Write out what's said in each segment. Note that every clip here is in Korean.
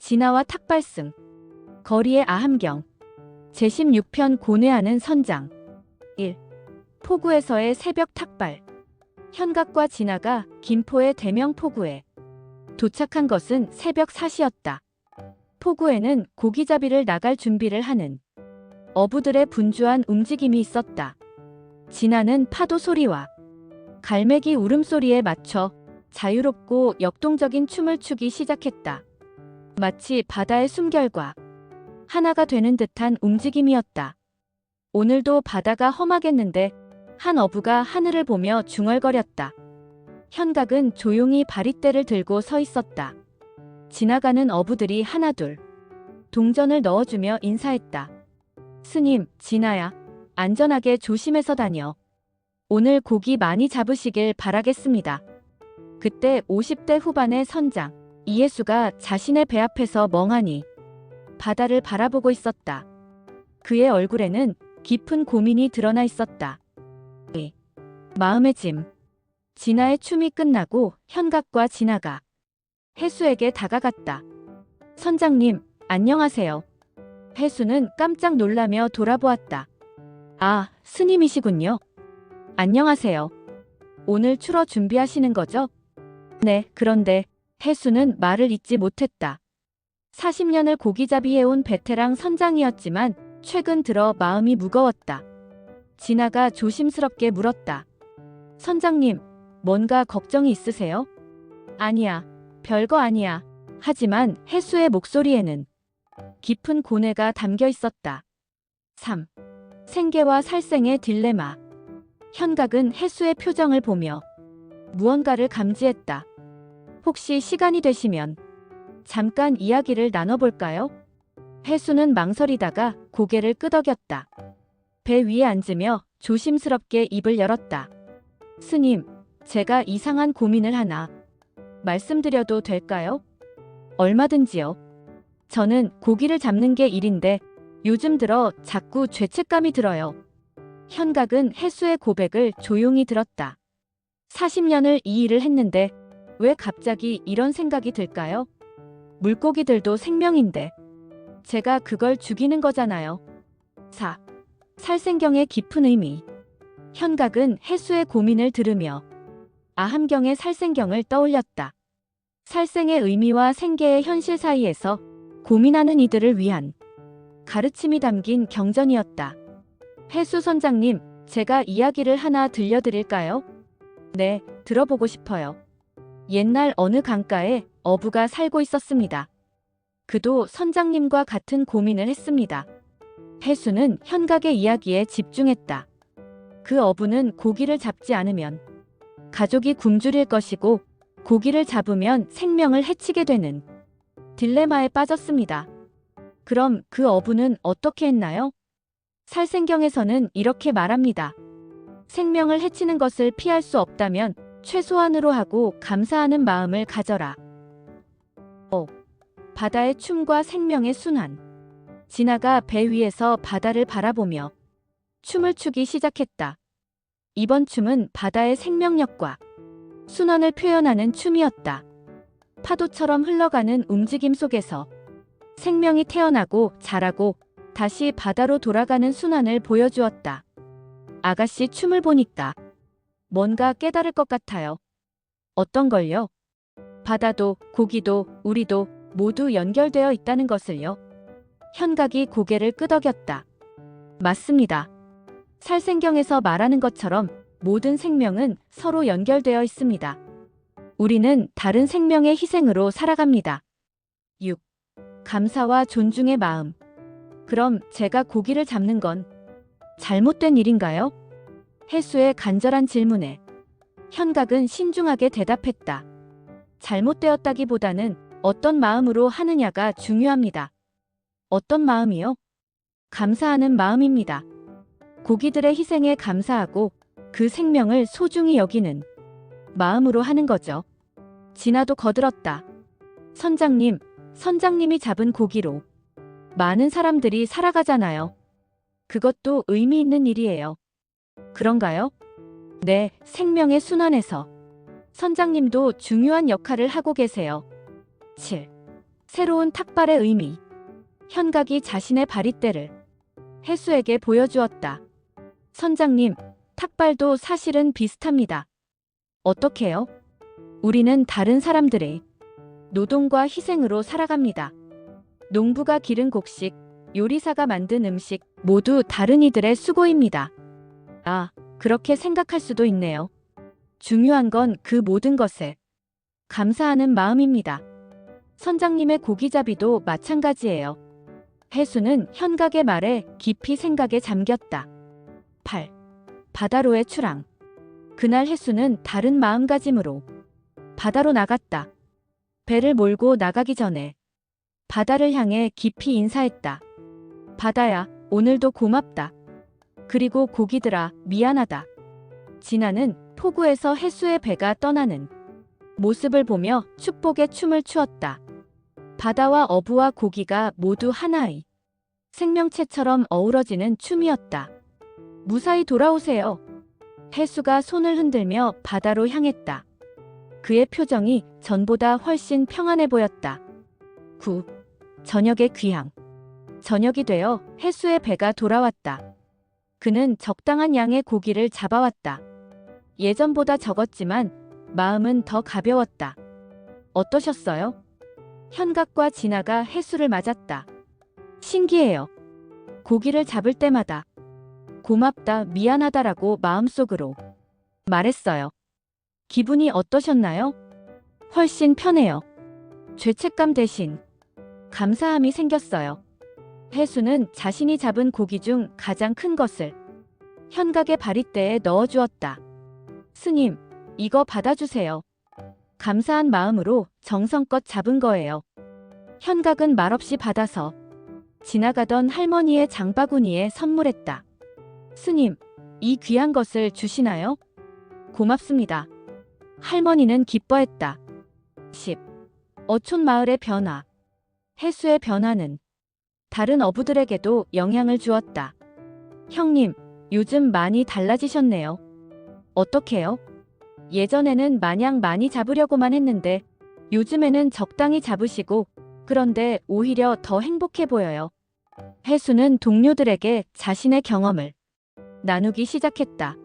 진아와 탁발승. 거리의 아함경. 제16편 고뇌하는 선장. 1. 포구에서의 새벽 탁발. 현각과 진아가 김포의 대명 포구에 도착한 것은 새벽 4시였다. 포구에는 고기잡이를 나갈 준비를 하는 어부들의 분주한 움직임이 있었다. 진아는 파도 소리와 갈매기 울음소리에 맞춰 자유롭고 역동적인 춤을 추기 시작했다. 마치 바다의 숨결과 하나가 되는 듯한 움직임이었다. 오늘도 바다가 험하겠는데 한 어부가 하늘을 보며 중얼거렸다. 현각은 조용히 바릿대를 들고 서 있었다. 지나가는 어부들이 하나둘 동전을 넣어주며 인사했다. 스님, 진아야, 안전하게 조심해서 다녀. 오늘 고기 많이 잡으시길 바라겠습니다. 그때 50대 후반의 선장 이예수가 자신의 배 앞에서 멍하니 바다를 바라보고 있었다. 그의 얼굴에는 깊은 고민이 드러나 있었다. 마음의 짐. 진아의 춤이 끝나고 현각과 진아가 해수에게 다가갔다. 선장님, 안녕하세요. 해수는 깜짝 놀라며 돌아보았다. 아, 스님이시군요. 안녕하세요. 오늘 출어 준비하시는 거죠? 네, 그런데 해수는 말을 잇지 못했다. 40년을 고기잡이 해온 베테랑 선장이었지만 최근 들어 마음이 무거웠다. 진아가 조심스럽게 물었다. 선장님, 뭔가 걱정이 있으세요? 아니야, 별거 아니야. 하지만 해수의 목소리에는 깊은 고뇌가 담겨 있었다. 3. 생계와 살생의 딜레마. 현각은 해수의 표정을 보며 무언가를 감지했다. 혹시 시간이 되시면 잠깐 이야기를 나눠볼까요? 해수는 망설이다가 고개를 끄덕였다. 배 위에 앉으며 조심스럽게 입을 열었다. 스님, 제가 이상한 고민을 하나 말씀드려도 될까요? 얼마든지요. 저는 고기를 잡는 게 일인데 요즘 들어 자꾸 죄책감이 들어요. 현각은 해수의 고백을 조용히 들었다. 40년을 이 일을 했는데 왜 갑자기 이런 생각이 들까요? 물고기들도 생명인데 제가 그걸 죽이는 거잖아요. 4. 살생경의 깊은 의미. 현각은 해수의 고민을 들으며 아함경의 살생경을 떠올렸다. 살생의 의미와 생계의 현실 사이에서 고민하는 이들을 위한 가르침이 담긴 경전이었다. 해수 선장님, 제가 이야기를 하나 들려드릴까요? 네, 들어보고 싶어요. 옛날 어느 강가에 어부가 살고 있었습니다. 그도 선장님과 같은 고민을 했습니다. 해수는 현각의 이야기에 집중했다. 그 어부는 고기를 잡지 않으면 가족이 굶주릴 것이고 고기를 잡으면 생명을 해치게 되는 딜레마에 빠졌습니다. 그럼 그 어부는 어떻게 했나요? 살생경에서는 이렇게 말합니다. 생명을 해치는 것을 피할 수 없다면 최소한으로 하고 감사하는 마음을 가져라. 바다의 춤과 생명의 순환. 진아가 배 위에서 바다를 바라보며 춤을 추기 시작했다. 이번 춤은 바다의 생명력과 순환을 표현하는 춤이었다. 파도처럼 흘러가는 움직임 속에서 생명이 태어나고 자라고 다시 바다로 돌아가는 순환을 보여주었다. 아가씨 춤을 보니까 뭔가 깨달을 것 같아요. 어떤 걸요? 바다도 고기도 우리도 모두 연결되어 있다는 것을요. 현각이 고개를 끄덕였다. 맞습니다. 살생경에서 말하는 것처럼 모든 생명은 서로 연결되어 있습니다. 우리는 다른 생명의 희생으로 살아갑니다. 6. 감사와 존중의 마음. 그럼 제가 고기를 잡는 건 잘못된 일인가요? 해수의 간절한 질문에 현각은 신중하게 대답했다. 잘못되었다기보다는 어떤 마음으로 하느냐가 중요합니다. 어떤 마음이요? 감사하는 마음입니다. 고기들의 희생에 감사하고 그 생명을 소중히 여기는 마음으로 하는 거죠. 진아도 거들었다. 선장님, 선장님이 잡은 고기로 많은 사람들이 살아가잖아요. 그것도 의미 있는 일이에요. 그런가요? 네, 생명의 순환에서 선장님도 중요한 역할을 하고 계세요. 7. 새로운 탁발의 의미. 현각이 자신의 바리떼를 해수에게 보여주었다. 선장님, 탁발도 사실은 비슷합니다. 어떻게요? 우리는 다른 사람들의 노동과 희생으로 살아갑니다. 농부가 기른 곡식, 요리사가 만든 음식, 모두 다른 이들의 수고입니다. 아, 그렇게 생각할 수도 있네요. 중요한 건 그 모든 것에 감사하는 마음입니다. 선장님의 고기잡이도 마찬가지예요. 해수는 현각의 말에 깊이 생각에 잠겼다. 8. 바다로의 출항. 그날 해수는 다른 마음가짐으로 바다로 나갔다. 배를 몰고 나가기 전에 바다를 향해 깊이 인사했다. 바다야, 오늘도 고맙다. 그리고 고기들아, 미안하다. 진아는 포구에서 해수의 배가 떠나는 모습을 보며 축복의 춤을 추었다. 바다와 어부와 고기가 모두 하나의 생명체처럼 어우러지는 춤이었다. 무사히 돌아오세요. 해수가 손을 흔들며 바다로 향했다. 그의 표정이 전보다 훨씬 평안해 보였다. 9. 저녁의 귀향. 저녁이 되어 해수의 배가 돌아왔다. 그는 적당한 양의 고기를 잡아왔다. 예전보다 적었지만 마음은 더 가벼웠다. 어떠셨어요? 현각과 진아가 해수를 맞았다. 신기해요. 고기를 잡을 때마다 고맙다, 미안하다라고 마음속으로 말했어요. 기분이 어떠셨나요? 훨씬 편해요. 죄책감 대신 감사함이 생겼어요. 해수는 자신이 잡은 고기 중 가장 큰 것을 현각의 바리떼에 넣어주었다. 스님, 이거 받아주세요. 감사한 마음으로 정성껏 잡은 거예요. 현각은 말없이 받아서 지나가던 할머니의 장바구니에 선물했다. 스님, 이 귀한 것을 주시나요? 고맙습니다. 할머니는 기뻐했다. 10. 어촌 마을의 변화. 해수의 변화는 다른 어부들에게도 영향을 주었다. 형님, 요즘 많이 달라지셨네요. 어떻게요? 예전에는 마냥 많이 잡으려고만 했는데 요즘에는 적당히 잡으시고 그런데 오히려 더 행복해 보여요. 해수는 동료들에게 자신의 경험을 나누기 시작했다.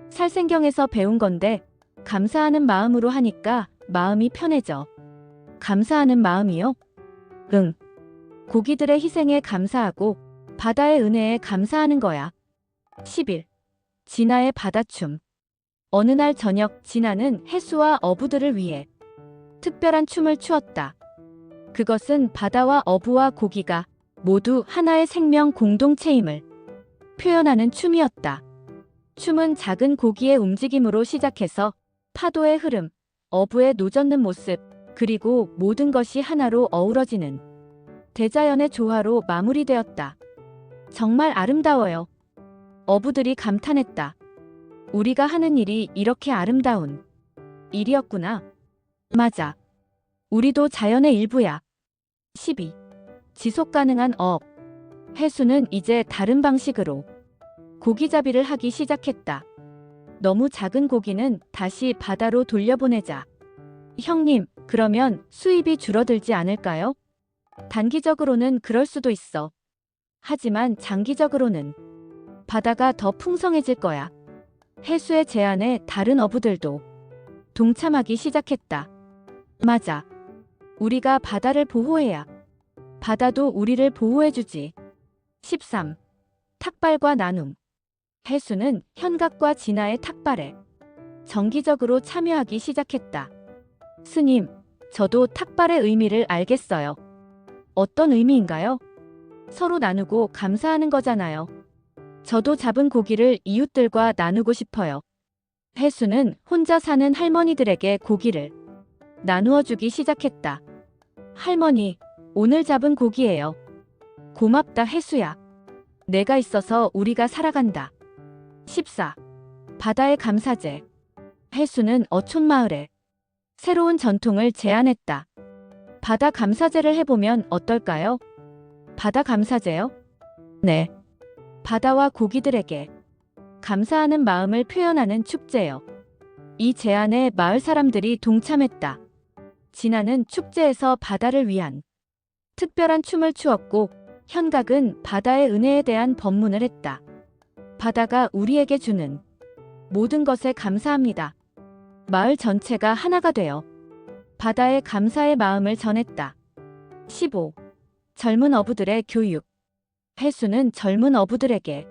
살생경에서 배운 건데 감사하는 마음으로 하니까 마음이 편해져. 감사하는 마음이요? 응. 고기들의 희생에 감사하고 바다의 은혜에 감사하는 거야. 11. 진아의 바다춤. 어느 날 저녁 진아는 해수와 어부들을 위해 특별한 춤을 추었다. 그것은 바다와 어부와 고기가 모두 하나의 생명 공동체임을 표현하는 춤이었다. 춤은 작은 고기의 움직임으로 시작해서 파도의 흐름, 어부의 노젓는 모습, 그리고 모든 것이 하나로 어우러지는 대자연의 조화로 마무리되었다. 정말 아름다워요. 어부들이 감탄했다. 우리가 하는 일이 이렇게 아름다운 일이었구나. 맞아. 우리도 자연의 일부야. 12. 지속 가능한 어업. 해수는 이제 다른 방식으로 고기잡이를 하기 시작했다. 너무 작은 고기는 다시 바다로 돌려보내자. 형님, 그러면 수입이 줄어들지 않을까요? 단기적으로는 그럴 수도 있어. 하지만 장기적으로는 바다가 더 풍성해질 거야. 해수의 제안에 다른 어부들도 동참하기 시작했다. 맞아. 우리가 바다를 보호해야 바다도 우리를 보호해주지. 13. 탁발과 나눔. 해수는 현각과 진아의 탁발에 정기적으로 참여하기 시작했다. 스님, 저도 탁발의 의미를 알겠어요. 어떤 의미인가요? 서로 나누고 감사하는 거잖아요. 저도 잡은 고기를 이웃들과 나누고 싶어요. 해수는 혼자 사는 할머니들에게 고기를 나누어 주기 시작했다. 할머니, 오늘 잡은 고기예요. 고맙다, 해수야. 내가 있어서 우리가 살아간다. 14. 바다의 감사제. 해수는 어촌 마을에 새로운 전통을 제안했다. 바다 감사제를 해보면 어떨까요? 바다 감사제요? 네. 바다와 고기들에게 감사하는 마음을 표현하는 축제요. 이 제안에 마을 사람들이 동참했다. 진아는 축제에서 바다를 위한 특별한 춤을 추었고 현각은 바다의 은혜에 대한 법문을 했다. 바다가 우리에게 주는 모든 것에 감사합니다. 마을 전체가 하나가 되어 바다에 감사의 마음을 전했다. 15. 젊은 어부들의 교육. 해수는 젊은 어부들에게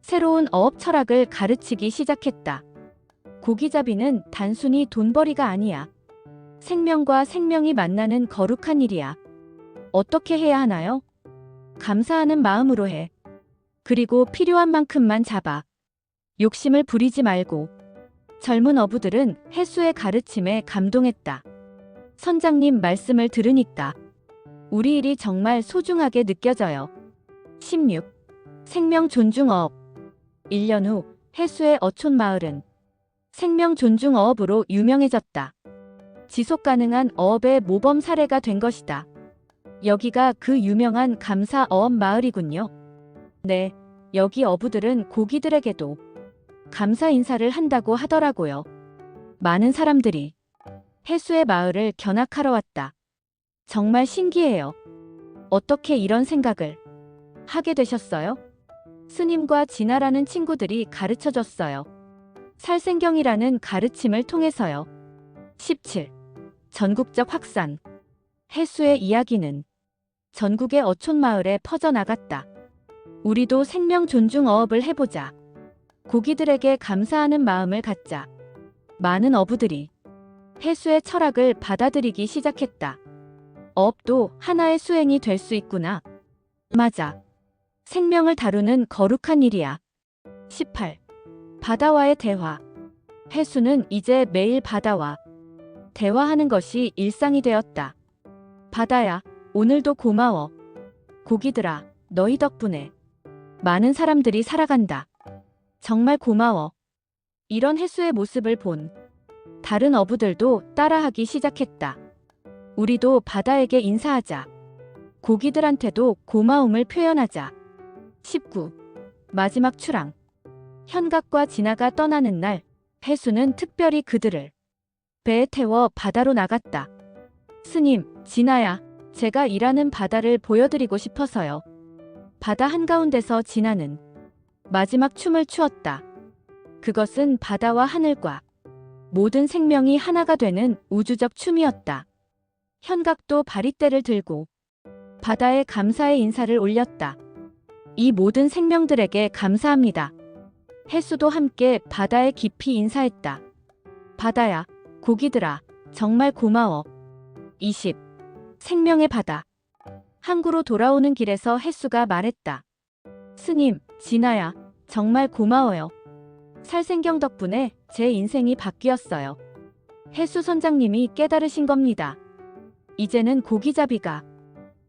새로운 어업 철학을 가르치기 시작했다. 고기잡이는 단순히 돈벌이가 아니야. 생명과 생명이 만나는 거룩한 일이야. 어떻게 해야 하나요? 감사하는 마음으로 해. 그리고 필요한 만큼만 잡아. 욕심을 부리지 말고. 젊은 어부들은 해수의 가르침에 감동했다. 선장님 말씀을 들으니까 우리 일이 정말 소중하게 느껴져요. 16. 생명 존중 어업. 1년 후 해수의 어촌 마을은 생명 존중 어업으로 유명해졌다. 지속 가능한 어업의 모범 사례가 된 것이다. 여기가 그 유명한 감사 어업 마을이군요. 네, 여기 어부들은 고기들에게도 감사 인사를 한다고 하더라고요. 많은 사람들이 해수의 마을을 견학하러 왔다. 정말 신기해요. 어떻게 이런 생각을 하게 되셨어요? 스님과 진아라는 친구들이 가르쳐줬어요. 살생경이라는 가르침을 통해서요. 17. 전국적 확산. 해수의 이야기는 전국의 어촌 마을에 퍼져나갔다. 우리도 생명 존중 어업을 해보자. 고기들에게 감사하는 마음을 갖자. 많은 어부들이 해수의 철학을 받아들이기 시작했다. 어업도 하나의 수행이 될 수 있구나. 맞아. 생명을 다루는 거룩한 일이야. 18. 바다와의 대화. 해수는 이제 매일 바다와 대화하는 것이 일상이 되었다. 바다야, 오늘도 고마워. 고기들아, 너희 덕분에 많은 사람들이 살아간다. 정말 고마워. 이런 해수의 모습을 본 다른 어부들도 따라하기 시작했다. 우리도 바다에게 인사하자. 고기들한테도 고마움을 표현하자. 19. 마지막 출항. 현각과 진아가 떠나는 날, 해수는 특별히 그들을 배에 태워 바다로 나갔다. 스님, 진아야, 제가 일하는 바다를 보여드리고 싶어서요. 바다 한가운데서 진아는 마지막 춤을 추었다. 그것은 바다와 하늘과 모든 생명이 하나가 되는 우주적 춤이었다. 현각도 바리떼를 들고 바다에 감사의 인사를 올렸다. 이 모든 생명들에게 감사합니다. 해수도 함께 바다에 깊이 인사했다. 바다야, 고기들아, 정말 고마워. 20. 생명의 바다. 항구로 돌아오는 길에서 해수가 말했다. 스님, 진아야, 정말 고마워요. 살생경 덕분에 제 인생이 바뀌었어요. 해수 선장님이 깨달으신 겁니다. 이제는 고기잡이가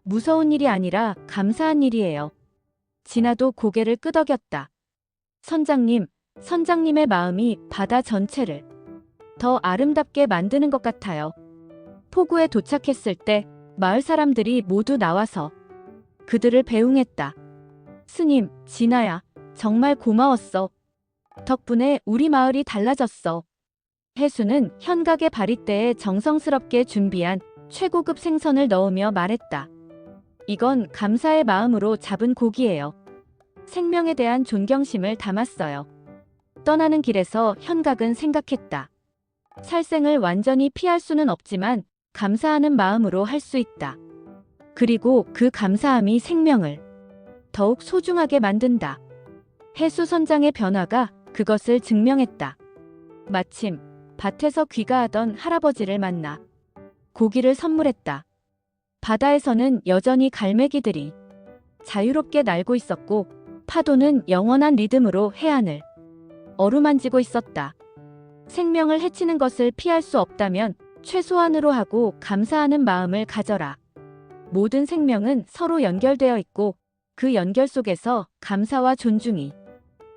무서운 일이 아니라 감사한 일이에요. 진아도 고개를 끄덕였다. 선장님, 선장님의 마음이 바다 전체를 더 아름답게 만드는 것 같아요. 포구에 도착했을 때 마을 사람들이 모두 나와서 그들을 배웅했다. 스님, 진아야, 정말 고마웠어. 덕분에 우리 마을이 달라졌어. 해수는 현각의 바리떼에 정성스럽게 준비한 최고급 생선을 넣으며 말했다. 이건 감사의 마음으로 잡은 고기예요. 생명에 대한 존경심을 담았어요. 떠나는 길에서 현각은 생각했다. 살생을 완전히 피할 수는 없지만 감사하는 마음으로 할 수 있다. 그리고 그 감사함이 생명을 더욱 소중하게 만든다. 해수 선장의 변화가 그것을 증명했다. 마침 밭에서 귀가하던 할아버지를 만나 고기를 선물했다. 바다에서는 여전히 갈매기들이 자유롭게 날고 있었고 파도는 영원한 리듬으로 해안을 어루만지고 있었다. 생명을 해치는 것을 피할 수 없다면 최소한으로 하고 감사하는 마음을 가져라. 모든 생명은 서로 연결되어 있고 그 연결 속에서 감사와 존중이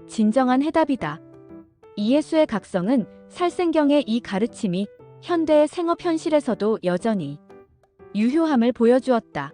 진정한 해답이다. 이예수의 각성은 살생경의 이 가르침이 현대의 생업 현실에서도 여전히 유효함을 보여주었다.